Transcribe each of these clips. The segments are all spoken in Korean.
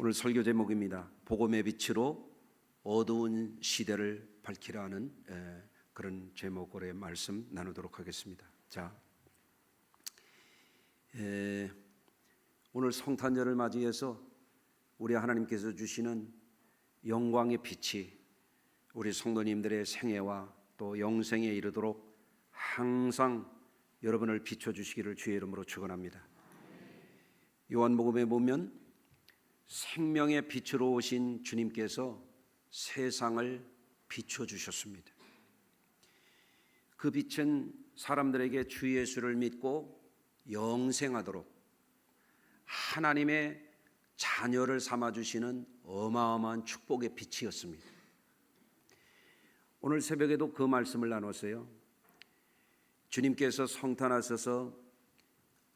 오늘 설교 제목입니다. 복음의 빛으로 어두운 시대를 밝히라는 그런 제목으로의 말씀 나누도록 하겠습니다. 자, 오늘 성탄절을 맞이해서 우리 하나님께서 주시는 영광의 빛이 우리 성도님들의 생애와 또 영생에 이르도록 항상 여러분을 비춰주시기를 주의 이름으로 축원합니다. 요한복음에 보면 생명의 빛으로 오신 주님께서 세상을 비춰주셨습니다. 그 빛은 사람들에게 주 예수를 믿고 영생하도록 하나님의 자녀를 삼아주시는 어마어마한 축복의 빛이었습니다. 오늘 새벽에도 그 말씀을 나눴어요. 주님께서 성탄하셔서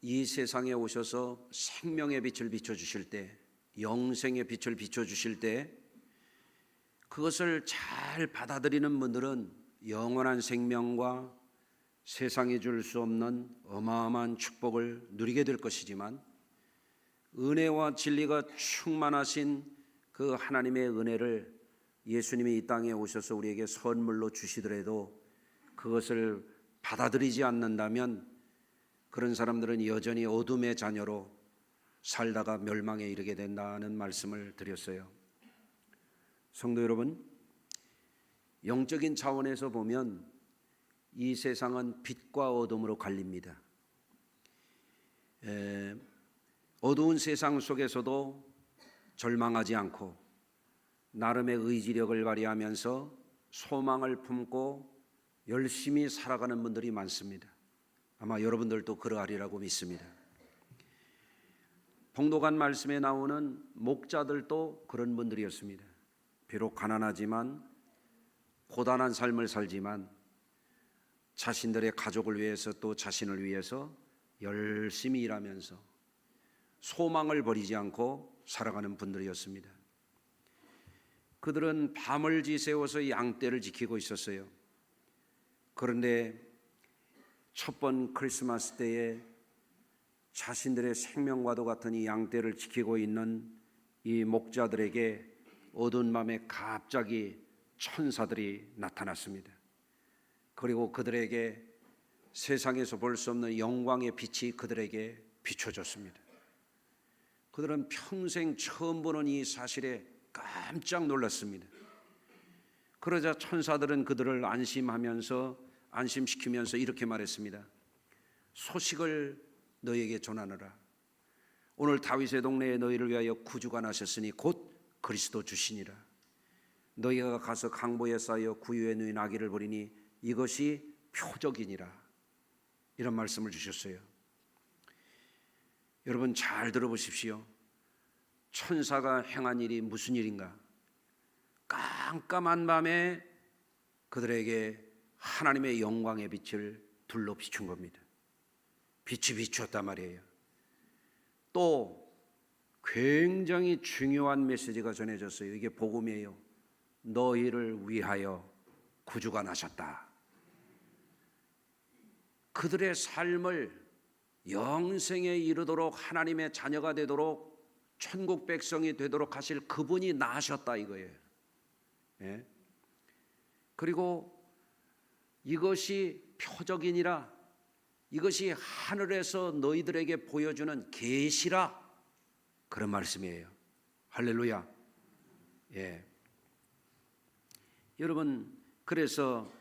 이 세상에 오셔서 생명의 빛을 비춰주실 때, 영생의 빛을 비춰주실 때 그것을 잘 받아들이는 분들은 영원한 생명과 세상에 줄 수 없는 어마어마한 축복을 누리게 될 것이지만, 은혜와 진리가 충만하신 그 하나님의 은혜를 예수님이 이 땅에 오셔서 우리에게 선물로 주시더라도 그것을 받아들이지 않는다면 그런 사람들은 여전히 어둠의 자녀로 살다가 멸망에 이르게 된다는 말씀을 드렸어요. 성도 여러분, 영적인 차원에서 보면 이 세상은 빛과 어둠으로 갈립니다. 어두운 세상 속에서도 절망하지 않고 나름의 의지력을 발휘하면서 소망을 품고 열심히 살아가는 분들이 많습니다. 아마 여러분들도 그러하리라고 믿습니다. 봉독한 말씀에 나오는 목자들도 그런 분들이었습니다. 비록 가난하지만 고단한 삶을 살지만 자신들의 가족을 위해서 또 자신을 위해서 열심히 일하면서 소망을 버리지 않고 살아가는 분들이었습니다. 그들은 밤을 지새워서 양떼를 지키고 있었어요. 그런데 첫 번 크리스마스 때에 자신들의 생명과도 같은 이 양떼를 지키고 있는 이 목자들에게 어두운 밤에 갑자기 천사들이 나타났습니다. 그리고 그들에게 세상에서 볼 수 없는 영광의 빛이 그들에게 비춰졌습니다. 그들은 평생 처음 보는 이 사실에 깜짝 놀랐습니다. 그러자 천사들은 그들을 안심시키면서 이렇게 말했습니다. 소식을 너희에게 전하노라. 오늘 다윗의 동네에 너희를 위하여 구주가 나셨으니 곧 그리스도 주시니라. 너희가 가서 강보에 쌓여 구유에 누인 아기를 보리니 이것이 표적이니라. 이런 말씀을 주셨어요. 여러분 잘 들어보십시오. 천사가 행한 일이 무슨 일인가? 깜깜한 밤에 그들에게 하나님의 영광의 빛을 둘러 비춘 겁니다. 빛이 비추었단 말이에요. 또 굉장히 중요한 메시지가 전해졌어요. 이게 복음이에요. 너희를 위하여 구주가 나셨다. 그들의 삶을 영생에 이르도록 하나님의 자녀가 되도록 천국 백성이 되도록 하실 그분이 나셨다 이거예요. 예? 그리고 이것이 표적이니라. 이것이 하늘에서 너희들에게 보여주는 계시라. 그런 말씀이에요. 할렐루야. 예. 여러분, 그래서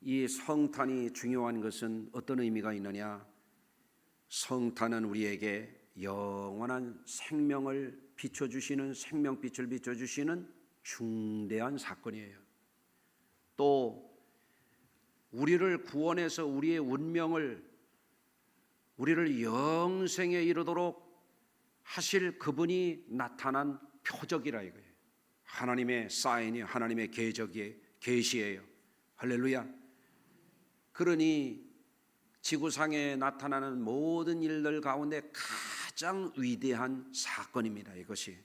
이 성탄이 중요한 것은 어떤 의미가 있느냐? 성탄은 우리에게 영원한 생명을 비춰주시는, 생명빛을 비춰주시는 중대한 사건이에요. 또 우리를 구원해서 우리의 운명을, 우리를 영생에 이르도록 하실 그분이 나타난 표적이라 이거예요. 하나님의 사인이, 하나님의 계시예요. 할렐루야. 그러니 지구상에 나타나는 모든 일들 가운데 가장 위대한 사건입니다. 이것이.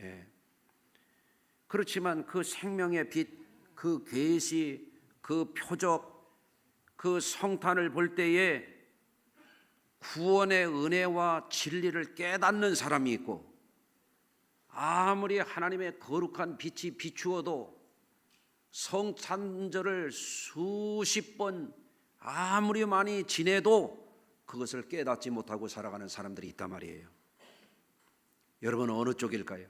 예. 그렇지만 그 생명의 빛, 그 계시, 그 표적, 그 성탄을 볼 때에 구원의 은혜와 진리를 깨닫는 사람이 있고 아무리 하나님의 거룩한 빛이 비추어도 성탄절을 수십 번 아무리 많이 지내도 그것을 깨닫지 못하고 살아가는 사람들이 있단 말이에요. 여러분 어느 쪽일까요?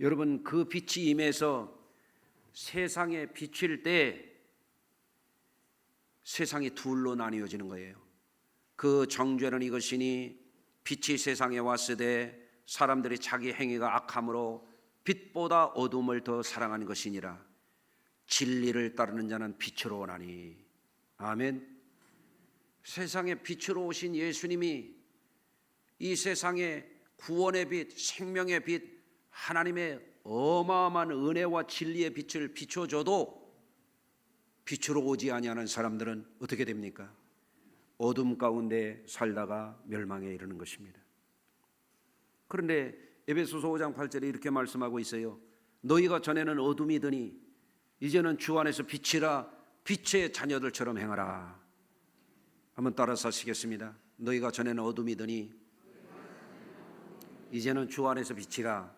여러분 그 빛이 임해서 세상에 비칠 때 세상이 둘로 나뉘어지는 거예요. 그 정죄는 이것이니 빛이 세상에 왔으되 사람들이 자기 행위가 악함으로 빛보다 어둠을 더 사랑하는 것이니라. 진리를 따르는 자는 빛으로 오나니. 아멘. 세상에 빛으로 오신 예수님이 이 세상에 구원의 빛, 생명의 빛, 하나님의 어마어마한 은혜와 진리의 빛을 비춰줘도 빛으로 오지 아니하는 사람들은 어떻게 됩니까? 어둠 가운데 살다가 멸망에 이르는 것입니다. 그런데 에베소서 5장 8절에 이렇게 말씀하고 있어요. 너희가 전에는 어둠이더니 이제는 주 안에서 빛이라. 빛의 자녀들처럼 행하라. 한번 따라서 하시겠습니다. 너희가 전에는 어둠이더니 이제는 주 안에서 빛이라.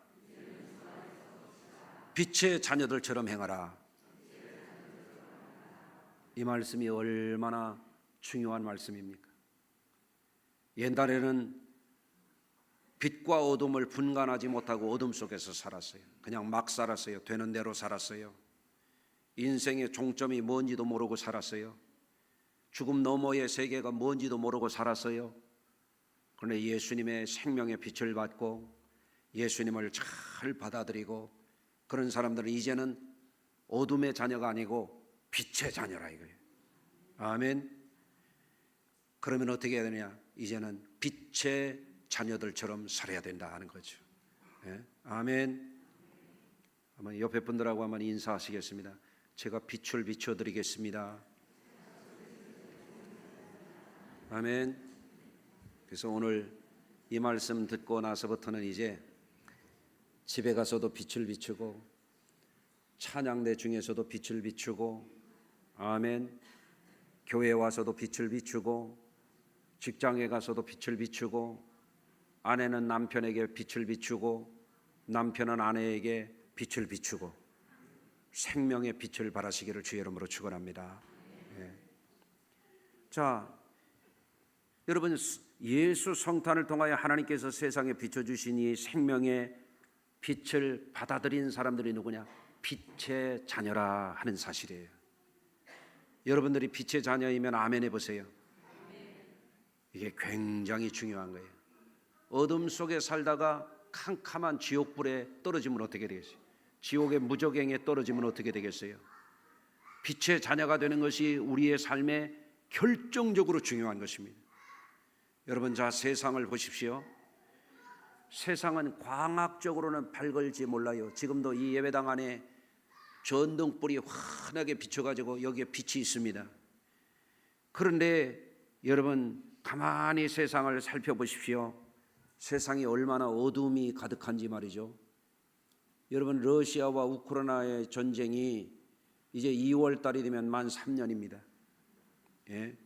빛의 자녀들처럼 행하라. 이 말씀이 얼마나 중요한 말씀입니까? 옛날에는 빛과 어둠을 분간하지 못하고 어둠 속에서 살았어요. 그냥 막 살았어요. 되는 대로 살았어요. 인생의 종점이 뭔지도 모르고 살았어요. 죽음 너머의 세계가 뭔지도 모르고 살았어요. 그런데 예수님의 생명의 빛을 받고 예수님을 잘 받아들이고 그런 사람들은 이제는 어둠의 자녀가 아니고 빛의 자녀라 이거예요. 아멘. 그러면 어떻게 해야 되냐? 이제는 빛의 자녀들처럼 살아야 된다 하는 거죠. 예? 아멘. 한번 옆에 분들하고 한번 인사하시겠습니다. 제가 빛을 비춰드리겠습니다. 아멘. 그래서 오늘 이 말씀 듣고 나서부터는 이제 집에 가서도 빛을 비추고 찬양대 중에서도 빛을 비추고 아멘. 교회에 와서도 빛을 비추고 직장에 가서도 빛을 비추고 아내는 남편에게 빛을 비추고 남편은 아내에게 빛을 비추고 생명의 빛을 발하시기를 주의 이름으로 축원합니다. 예. 자, 여러분 예수 성탄을 통하여 하나님께서 세상에 비춰주신 이 생명의 빛을 받아들인 사람들이 누구냐? 빛의 자녀라 하는 사실이에요. 여러분들이 빛의 자녀이면 아멘 해보세요. 이게 굉장히 중요한 거예요. 어둠 속에 살다가 캄캄한 지옥불에 떨어지면 어떻게 되겠어요? 지옥의 무저갱에 떨어지면 어떻게 되겠어요? 빛의 자녀가 되는 것이 우리의 삶에 결정적으로 중요한 것입니다. 여러분 자 세상을 보십시오. 세상은 광학적으로는 밝을지 몰라요. 지금도 이 예배당 안에 전등불이 환하게 비춰가지고 여기에 빛이 있습니다. 그런데 여러분 가만히 세상을 살펴보십시오. 세상이 얼마나 어둠이 가득한지 말이죠. 여러분 러시아와 우크라이나의 전쟁이 이제 2월 달이 되면 만 3년입니다. 예?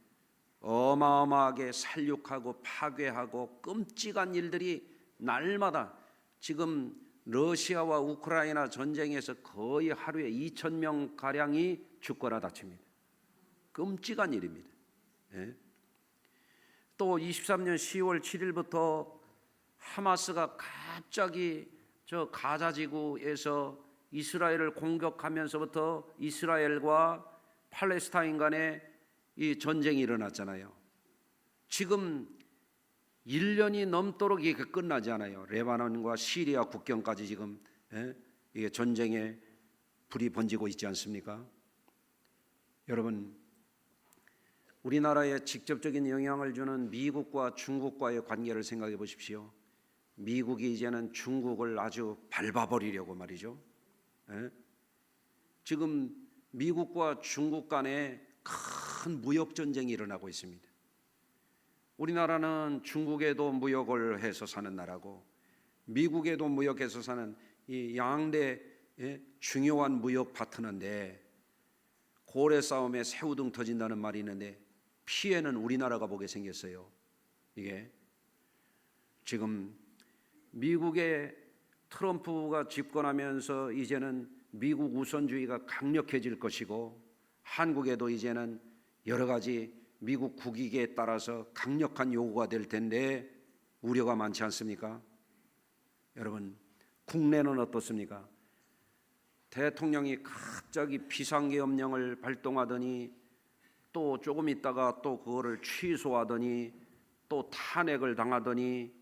어마어마하게 살육하고 파괴하고 끔찍한 일들이 날마다 지금 러시아와 우크라이나 전쟁에서 거의 하루에 2,000명 가량이 죽거나 다칩니다. 끔찍한 일입니다. 예? 또 23년 10월 7일부터 하마스가 갑자기 저 가자 지구에서 이스라엘을 공격하면서부터 이스라엘과 팔레스타인 간에 이 전쟁이 일어났잖아요. 지금 1년이 넘도록 이게 끝나지 않아요. 레바논과 시리아 국경까지 지금 이게 전쟁에 불이 번지고 있지 않습니까? 여러분 우리나라에 직접적인 영향을 주는 미국과 중국과의 관계를 생각해 보십시오. 미국이 이제는 중국을 아주 밟아버리려고 말이죠. 지금 미국과 중국 간에 큰 무역 전쟁이 일어나고 있습니다. 우리나라는 중국에도 무역을 해서 사는 나라고 미국에도 무역해서 사는 이 양대 중요한 무역 파트너인데 고래 싸움에 새우등 터진다는 말이 있는데 피해는 우리나라가 보게 생겼어요. 이게 지금 미국의 트럼프가 집권하면서 이제는 미국 우선주의가 강력해질 것이고 한국에도 이제는 여러 가지 미국 국익에 따라서 강력한 요구가 될 텐데 우려가 많지 않습니까? 여러분, 국내는 어떻습니까? 대통령이 갑자기 비상계엄령을 발동하더니 또 조금 있다가 또 그거를 취소하더니 또 탄핵을 당하더니,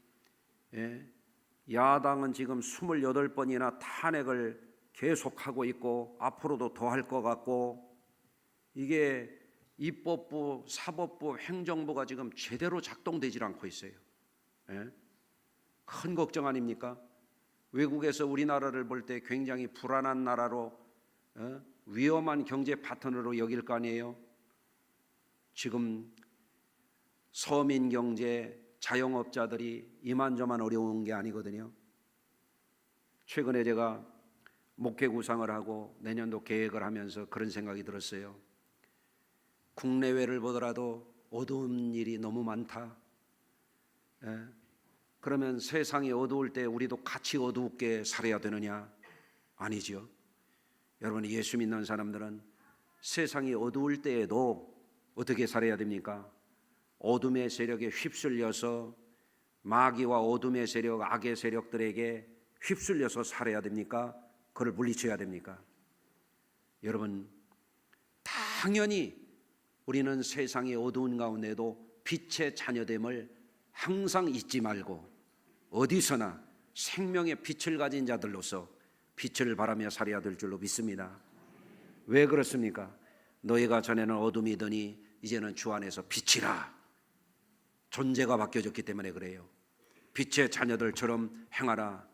야당은 지금 28번이나 탄핵을 계속하고 있고 앞으로도 더 할 것 같고, 이게 입법부, 사법부, 행정부가 지금 제대로 작동되질 않고 있어요. 큰 걱정 아닙니까? 외국에서 우리나라를 볼 때 굉장히 불안한 나라로, 위험한 경제 파트너로 여길 거 아니에요. 지금 서민 경제, 자영업자들이 이만저만 어려운 게 아니거든요. 최근에 제가 목회 구상을 하고 내년도 계획을 하면서 그런 생각이 들었어요. 국내외를 보더라도 어두운 일이 너무 많다. 그러면 세상이 어두울 때 우리도 같이 어둡게 살아야 되느냐? 아니죠. 여러분, 예수 믿는 사람들은 세상이 어두울 때에도 어떻게 살아야 됩니까? 어둠의 세력에 휩쓸려서, 마귀와 어둠의 세력, 악의 세력들에게 휩쓸려서 살아야 됩니까? 그걸 물리쳐야 됩니까? 여러분, 당연히 우리는 세상의 어두운 가운데도 빛의 자녀됨을 항상 잊지 말고 어디서나 생명의 빛을 가진 자들로서 빛을 바라며 살아야 될 줄로 믿습니다. 왜 그렇습니까? 너희가 전에는 어둠이더니 이제는 주 안에서 빛이라. 존재가 바뀌어졌기 때문에 그래요. 빛의 자녀들처럼 행하라.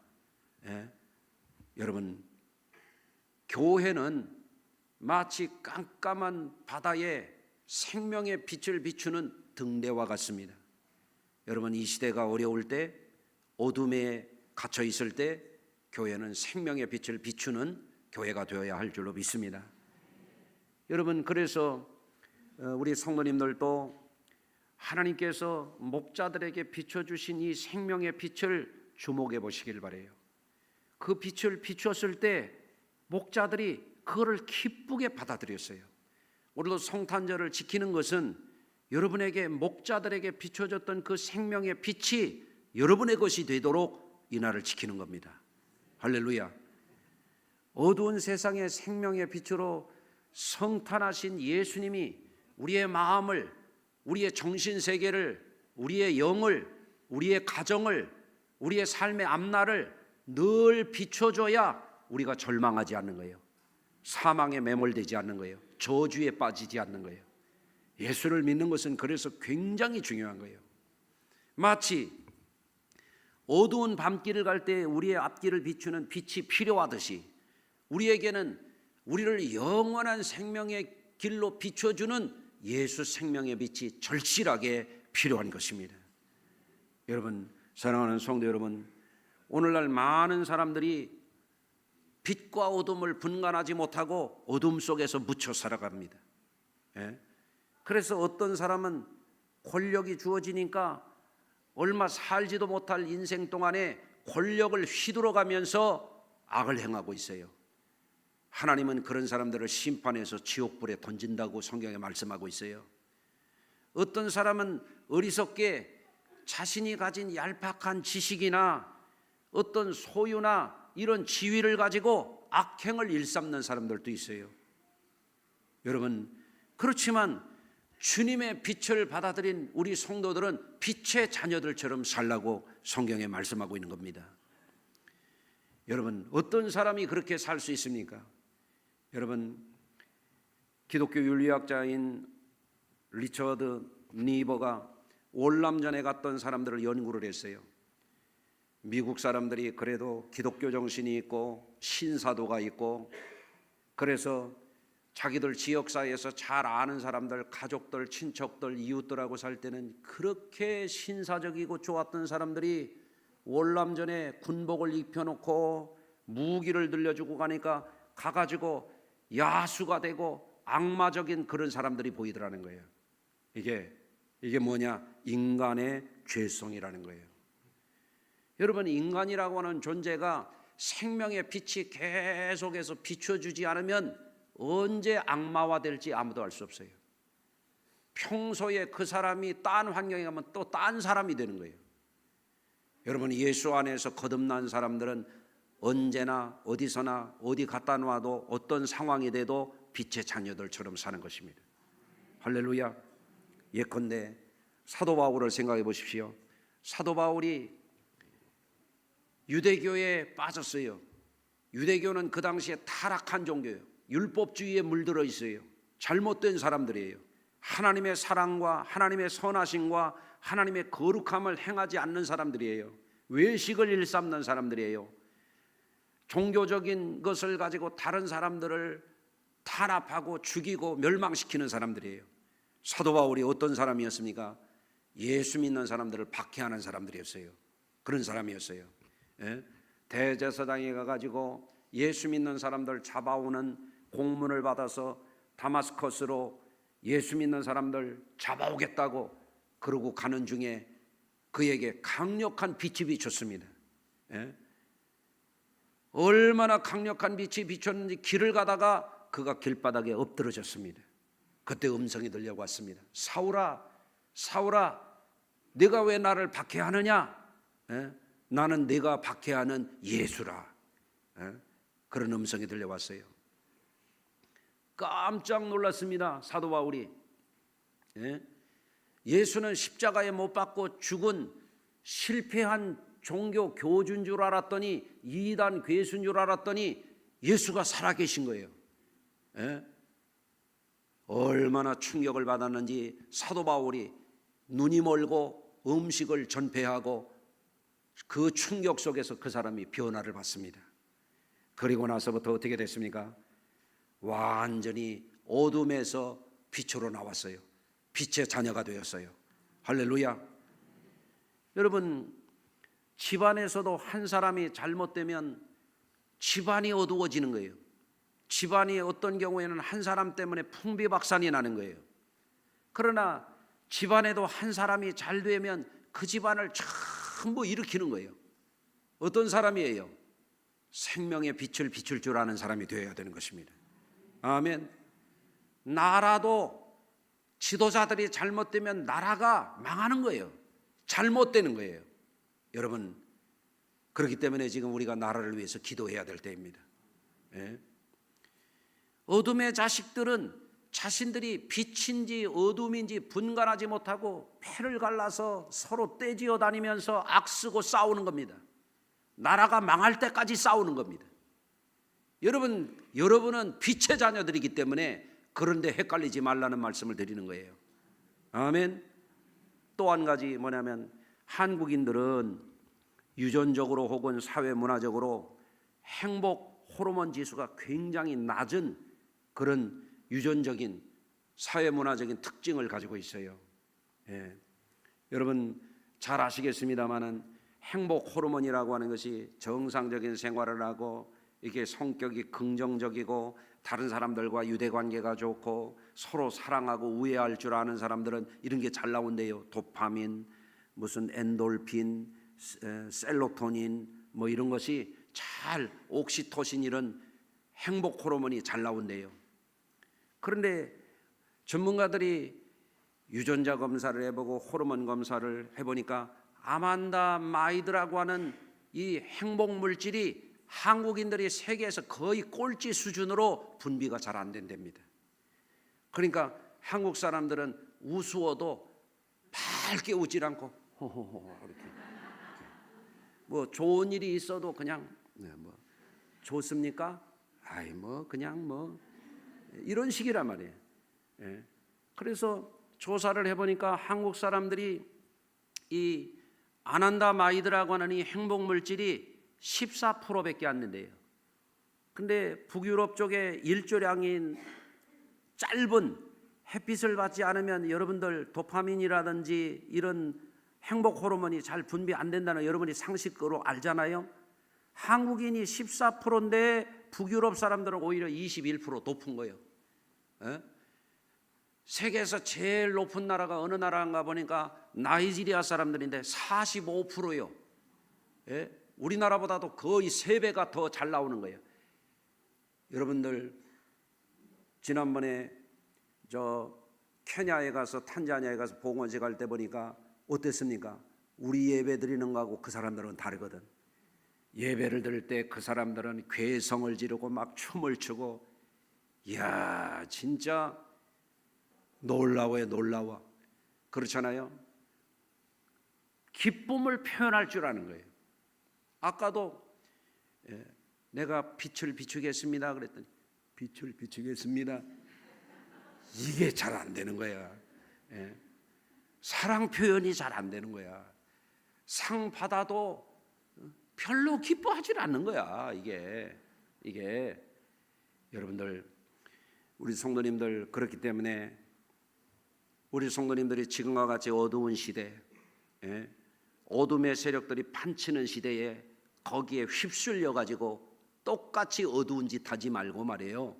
여러분, 교회는 마치 깜깜한 바다에 생명의 빛을 비추는 등대와 같습니다. 여러분, 이 시대가 어려울 때, 어둠에 갇혀 있을 때 교회는 생명의 빛을 비추는 교회가 되어야 할 줄로 믿습니다. 여러분, 그래서 우리 성도님들도 하나님께서 목자들에게 비춰주신 이 생명의 빛을 주목해 보시길 바라요. 그 빛을 비추었을 때 목자들이 그거를 기쁘게 받아들였어요. 오늘도 성탄절을 지키는 것은 여러분에게, 목자들에게 비춰졌던 그 생명의 빛이 여러분의 것이 되도록 이 날을 지키는 겁니다. 할렐루야. 어두운 세상의 생명의 빛으로 성탄하신 예수님이 우리의 마음을, 우리의 정신세계를, 우리의 영을, 우리의 가정을, 우리의 삶의 앞날을 늘 비춰줘야 우리가 절망하지 않는 거예요. 사망에 매몰되지 않는 거예요. 저주에 빠지지 않는 거예요. 예수를 믿는 것은 그래서 굉장히 중요한 거예요. 마치 어두운 밤길을 갈 때 우리의 앞길을 비추는 빛이 필요하듯이 우리에게는 우리를 영원한 생명의 길로 비춰주는 예수 생명의 빛이 절실하게 필요한 것입니다. 여러분, 사랑하는 성도 여러분, 오늘날 많은 사람들이 빛과 어둠을 분간하지 못하고 어둠 속에서 묻혀 살아갑니다. 그래서 어떤 사람은 권력이 주어지니까 얼마 살지도 못할 인생 동안에 권력을 휘둘러가면서 악을 행하고 있어요. 하나님은 그런 사람들을 심판해서 지옥불에 던진다고 성경에 말씀하고 있어요. 어떤 사람은 어리석게 자신이 가진 얄팍한 지식이나 어떤 소유나 이런 지위를 가지고 악행을 일삼는 사람들도 있어요. 여러분, 그렇지만 주님의 빛을 받아들인 우리 성도들은 빛의 자녀들처럼 살라고 성경에 말씀하고 있는 겁니다. 여러분, 어떤 사람이 그렇게 살 수 있습니까? 여러분, 기독교 윤리학자인 리처드 니버가 월남전에 갔던 사람들을 연구를 했어요. 미국 사람들이 그래도 기독교 정신이 있고 신사도가 있고, 그래서 자기들 지역사회에서 잘 아는 사람들, 가족들, 친척들, 이웃들하고 살 때는 그렇게 신사적이고 좋았던 사람들이 월남전에 군복을 입혀놓고 무기를 들려주고 가니까 가가지고 야수가 되고 악마적인 그런 사람들이 보이더라는 거예요. 이게 뭐냐? 인간의 죄성이라는 거예요. 여러분, 인간이라고 하는 존재가 생명의 빛이 계속해서 비춰주지 않으면 언제 악마화 될지 아무도 알 수 없어요. 평소에 그 사람이 딴 환경에 가면 또 딴 사람이 되는 거예요. 여러분, 예수 안에서 거듭난 사람들은 언제나 어디서나 어디 갖다 놔도 어떤 상황이 돼도 빛의 자녀들처럼 사는 것입니다. 할렐루야. 예컨대 사도 바울을 생각해 보십시오. 사도 바울이 유대교에 빠졌어요. 유대교는 그 당시에 타락한 종교예요. 율법주의에 물들어 있어요. 잘못된 사람들이에요. 하나님의 사랑과 하나님의 선하심과 하나님의 거룩함을 행하지 않는 사람들이에요. 외식을 일삼는 사람들이에요. 종교적인 것을 가지고 다른 사람들을 탄압하고 죽이고 멸망시키는 사람들이에요. 사도 바울이 어떤 사람이었습니까? 예수 믿는 사람들을 박해하는 사람들이었어요. 그런 사람이었어요. 대제사장에 가가지고 예수 믿는 사람들 잡아오는 공문을 받아서 다마스커스로 예수 믿는 사람들 잡아오겠다고 그러고 가는 중에 그에게 강력한 빛이 비쳤습니다. 얼마나 강력한 빛이 비쳤는지 길을 가다가 그가 길바닥에 엎드러졌습니다. 그때 음성이 들려왔습니다. 사울아, 사울아, 네가 왜 나를 박해하느냐? 나는 네가 박해하는 예수라. 그런 음성이 들려왔어요. 깜짝 놀랐습니다. 사도 바울이. 예수는 십자가에 못 박고 죽은 실패한 종교 교주인 줄 알았더니, 이단 괴수인 줄 알았더니 예수가 살아계신 거예요. 얼마나 충격을 받았는지 사도 바울이 눈이 멀고 음식을 전폐하고 그 충격 속에서 그 사람이 변화를 받습니다. 그리고 나서부터 어떻게 됐습니까? 완전히 어둠에서 빛으로 나왔어요. 빛의 자녀가 되었어요. 할렐루야. 여러분, 집안에서도 한 사람이 잘못되면 집안이 어두워지는 거예요. 집안이 어떤 경우에는 한 사람 때문에 풍비박산이 나는 거예요. 그러나 집안에도 한 사람이 잘 되면 그 집안을 전부 일으키는 거예요. 어떤 사람이에요? 생명의 빛을 비출 줄 아는 사람이 되어야 되는 것입니다. 아멘. 나라도 지도자들이 잘못되면 나라가 망하는 거예요. 잘못되는 거예요. 여러분, 그렇기 때문에 지금 우리가 나라를 위해서 기도해야 될 때입니다. 어둠의 자식들은 자신들이 빛인지 어둠인지 분간하지 못하고 패를 갈라서 서로 떼지어 다니면서 악쓰고 싸우는 겁니다. 나라가 망할 때까지 싸우는 겁니다. 여러분은 빛의 자녀들이기 때문에 그런데 헷갈리지 말라는 말씀을 드리는 거예요. 아멘. 또 한 가지 뭐냐면, 한국인들은 유전적으로 혹은 사회문화적으로 행복 호르몬 지수가 굉장히 낮은 그런 유전적인 사회문화적인 특징을 가지고 있어요. 여러분 잘 아시겠습니다마는 행복 호르몬이라고 하는 것이 정상적인 생활을 하고 이게 성격이 긍정적이고 다른 사람들과 유대관계가 좋고 서로 사랑하고 우애할 줄 아는 사람들은 이런 게 잘 나온대요. 도파민, 무슨 엔돌핀, 셀로토닌 뭐 이런 것이 잘, 옥시토신 이런 행복 호르몬이 잘 나온대요. 그런데 전문가들이 유전자 검사를 해보고 호르몬 검사를 해보니까 아만다 마이드라고 하는 이 행복 물질이 한국인들이 세계에서 거의 꼴찌 수준으로 분비가 잘 안 된답니다. 그러니까 한국 사람들은 우스워도 밝게 웃질 않고 호호호 이렇게 뭐 좋은 일이 있어도 그냥 뭐 좋습니까? 아이 뭐 그냥 뭐 이런 식이란 말이에요. 그래서 조사를 해보니까 한국 사람들이 이 아난다마이드라고 하는 이 행복 물질이 14%밖에 안 된대요. 근데 북유럽 쪽에 일조량인 짧은 햇빛을 받지 않으면 여러분들 도파민이라든지 이런 행복 호르몬이 잘 분비 안 된다는 여러분이 상식으로 알잖아요. 한국인이 14%인데 북유럽 사람들은 오히려 21% 높은 거예요. 세계에서 제일 높은 나라가 어느 나라인가 보니까 나이지리아 사람들인데 45%요. 우리나라보다도 거의 3배가 더 잘 나오는 거예요. 여러분들 지난번에 저 케냐에 가서 탄자니아에 가서 봉헌제 갈 때 보니까 어땠습니까? 우리 예배 드리는 거하고 그 사람들은 다르거든. 예배를 드릴 때 그 사람들은 괴성을 지르고 막 춤을 추고, 이야 진짜 놀라워요. 놀라워. 그렇잖아요. 기쁨을 표현할 줄 아는 거예요. 아까도 내가 빛을 비추겠습니다 그랬더니 빛을 비추겠습니다. 이게 잘 안 되는 거야. 사랑 표현이 잘 안 되는 거야. 상 받아도 별로 기뻐하지 않는 거야. 이게 여러분들, 우리 성도님들, 그렇기 때문에 우리 성도님들이 지금과 같이 어두운 시대, 어둠의 세력들이 판치는 시대에 거기에 휩쓸려 가지고 똑같이 어두운 짓 하지 말고 말이에요.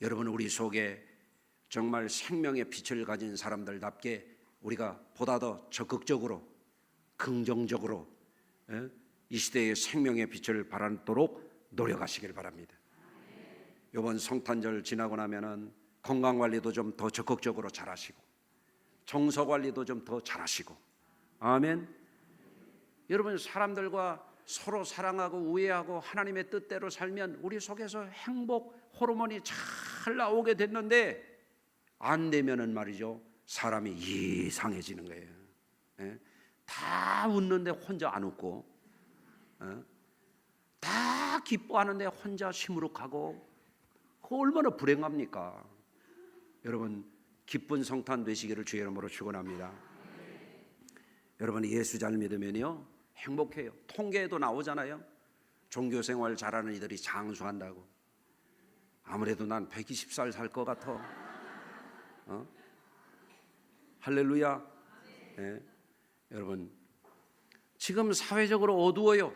여러분, 우리 속에 정말 생명의 빛을 가진 사람들답게 우리가 보다 더 적극적으로 긍정적으로 이 시대의 생명의 빛을 발하도록 노력하시길 바랍니다. 이번 성탄절 지나고 나면은 건강관리도 좀 더 적극적으로 잘하시고 정서관리도 좀 더 잘하시고, 아멘. 여러분, 사람들과 서로 사랑하고 우애하고 하나님의 뜻대로 살면 우리 속에서 행복 호르몬이 잘 나오게 됐는데, 안 되면은 말이죠, 사람이 이상해지는 거예요. 다 웃는데 혼자 안 웃고, 다 기뻐하는데 혼자 시무룩하고, 그거 얼마나 불행합니까? 여러분, 기쁜 성탄 되시기를 주의 이름으로 축원합니다. 여러분, 예수 잘 믿으면요 행복해요. 통계에도 나오잖아요. 종교생활 잘하는 이들이 장수한다고. 아무래도 난 120살 살 것 같아. 할렐루야. 여러분, 지금 사회적으로 어두워요.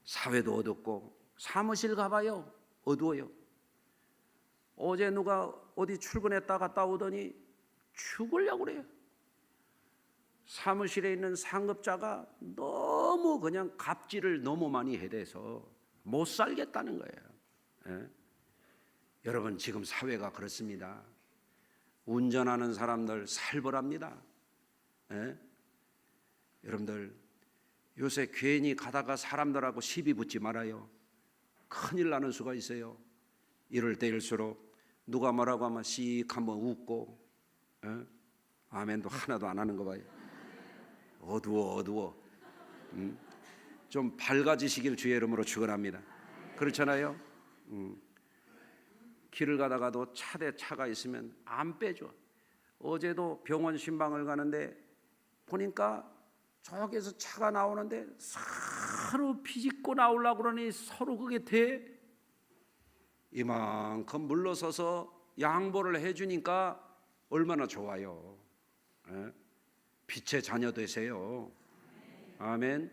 사회도 어둡고, 사무실 가봐요, 어두워요. 어제 누가 어디 출근했다 갔다 오더니 죽으려고 그래요. 사무실에 있는 상급자가 너무 그냥 갑질을 너무 많이 해대서 못 살겠다는 거예요. 여러분, 지금 사회가 그렇습니다. 운전하는 사람들 살벌합니다. 여러분들, 요새 괜히 가다가 사람들하고 시비 붙지 말아요. 큰일 나는 수가 있어요. 이럴 때일수록 누가 뭐라고 하면 씩 한번 웃고, 아멘도 하나도 안 하는 거 봐요. 어두워. 좀 밝아지시길 주의 이름으로 축원합니다. 그렇잖아요. 길을 가다가도 차대 차가 있으면 안 빼줘. 어제도 병원 신방을 가는데 보니까 저기서 차가 나오는데 서로 비집고 나오려고 그러니 서로 그게 돼? 이만큼 물러서서 양보를 해주니까 얼마나 좋아요. 빛의 자녀 되세요. 아멘.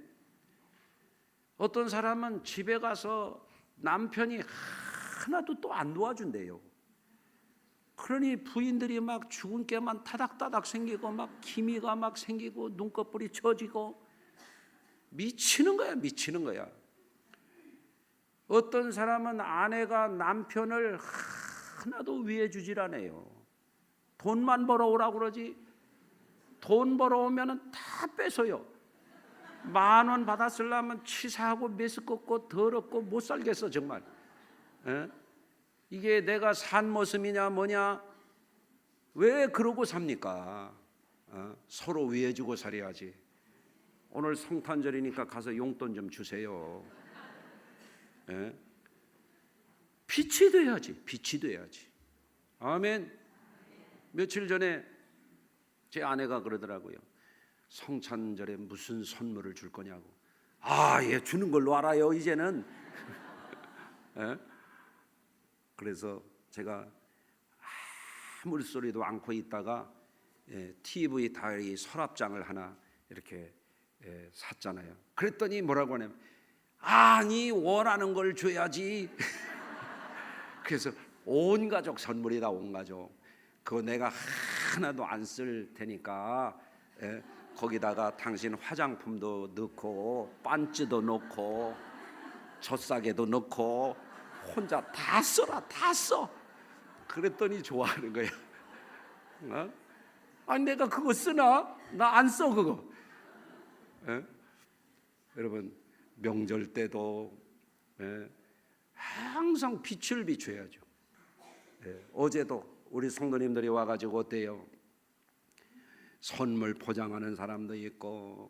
어떤 사람은 집에 가서 남편이 하나도 또 안 도와준대요. 그러니 부인들이 막 죽은 깨만 타닥타닥 생기고 막 기미가 막 생기고 눈꺼풀이 처지고 미치는 거야. 어떤 사람은 아내가 남편을 하나도 위해 주질 않아요. 돈만 벌어오라고 그러지, 돈 벌어오면 다 뺏어요. 10,000원 받았으려면 치사하고 메스껍고 더럽고 못 살겠어 정말. 이게 내가 산 모습이냐 뭐냐? 왜 그러고 삽니까? 서로 위해주고 살아야지. 오늘 성탄절이니까 가서 용돈 좀 주세요. 빛이 돼야지. 아멘. 며칠 전에 제 아내가 그러더라고요. 성탄절에 무슨 선물을 줄 거냐고. 얘 주는 걸로 알아요 이제는. 그래서 제가 아무 소리도 않고 있다가 TV 다이 서랍장을 하나 이렇게 샀잖아요. 그랬더니 뭐라고 하냐면, 아니 원하는 걸 줘야지. 그래서 온 가족 선물이다. 온 가족. 그거 내가 하나도 안 쓸 테니까 거기다가 당신 화장품도 넣고 반지도 넣고 젖사개도 넣고 혼자 다 써라, 다 써. 그랬더니 좋아하는 거야. 어? 아니 내가 그거 쓰나? 나 안 써 그거. 여러분 명절 때도 항상 빛을 비춰야죠. 어제도 우리 성도님들이 와가지고 어때요? 선물 포장하는 사람도 있고,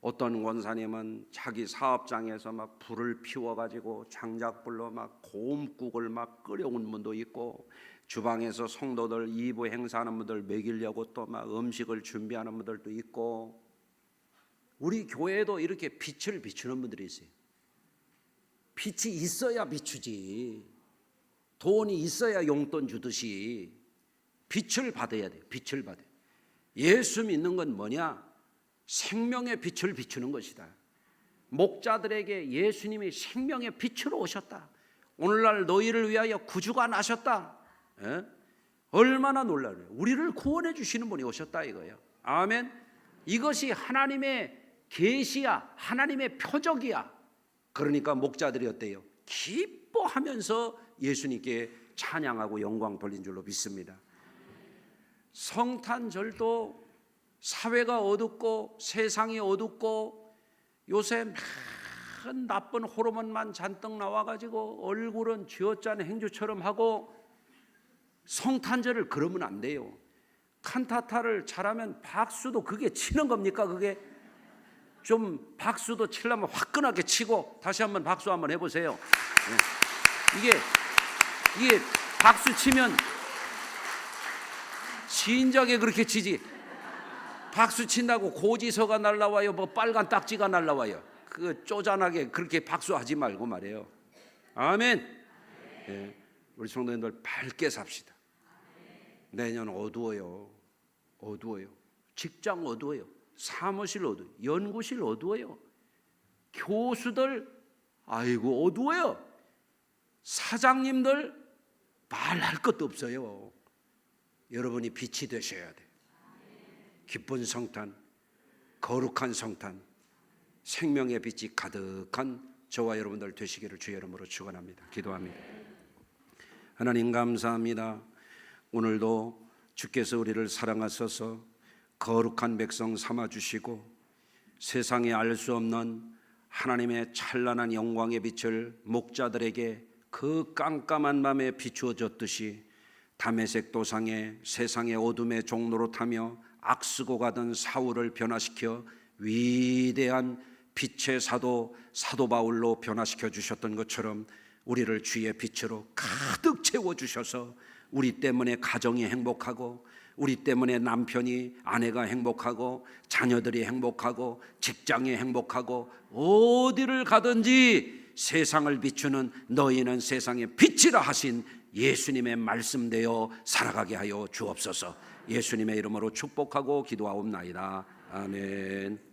어떤 원사님은 자기 사업장에서 막 불을 피워가지고 장작불로 막 고음국을 막 끓여온 분도 있고, 주방에서 성도들 2부 행사하는 분들 먹이려고 또 막 음식을 준비하는 분들도 있고, 우리 교회에도 이렇게 빛을 비추는 분들이 있어요. 빛이 있어야 비추지. 돈이 있어야 용돈 주듯이 빛을 받아야 돼요. 빛을 받아요. 예수 믿는 건 뭐냐? 생명의 빛을 비추는 것이다. 목자들에게 예수님이 생명의 빛으로 오셨다. 오늘날 너희를 위하여 구주가 나셨다. 얼마나 놀라워요. 우리를 구원해 주시는 분이 오셨다 이거예요. 아멘. 이것이 하나님의 계시야, 하나님의 표적이야. 그러니까 목자들이 어때요? 기뻐하면서 예수님께 찬양하고 영광 돌린 줄로 믿습니다. 성탄절도 사회가 어둡고 세상이 어둡고 요새 막 나쁜 호르몬만 잔뜩 나와가지고 얼굴은 쥐어짠 행주처럼 하고, 성탄절을 그러면 안 돼요. 칸타타를 잘하면 박수도 그게 치는 겁니까? 그게 좀 박수도 치려면 화끈하게 치고, 다시 한번 박수 한번 해보세요. 이게 박수 치면 진작에 그렇게 치지. 박수 친다고 고지서가 날라와요, 뭐 빨간 딱지가 날라와요. 그 쪼잔하게 그렇게 박수하지 말고 말이에요. 아멘. 우리 성도님들 밝게 삽시다. 내년 어두워요. 어두워요. 직장 어두워요. 사무실 어두워요. 연구실 어두워요. 교수들 아이고 어두워요. 사장님들 말할 것도 없어요. 여러분이 빛이 되셔야 돼요. 기쁜 성탄, 거룩한 성탄, 생명의 빛이 가득한 저와 여러분들 되시기를 주의 이름으로 축원합니다. 기도합니다. 하나님 감사합니다. 오늘도 주께서 우리를 사랑하셔서 거룩한 백성 삼아주시고, 세상에 알 수 없는 하나님의 찬란한 영광의 빛을 목자들에게 그 깜깜한 밤에 비추어 줬듯이, 다메섹 도상에 세상의 어둠의 종로로 타며 악쓰고 가던 사울을 변화시켜 위대한 빛의 사도 바울로 변화시켜 주셨던 것처럼 우리를 주의 빛으로 가득 채워주셔서 우리 때문에 가정이 행복하고, 우리 때문에 남편이, 아내가 행복하고, 자녀들이 행복하고, 직장이 행복하고, 어디를 가든지 세상을 비추는 너희는 세상의 빛이라 하신 예수님의 말씀되어 살아가게 하여 주옵소서. 예수님의 이름으로 축복하고 기도하옵나이다. 아멘.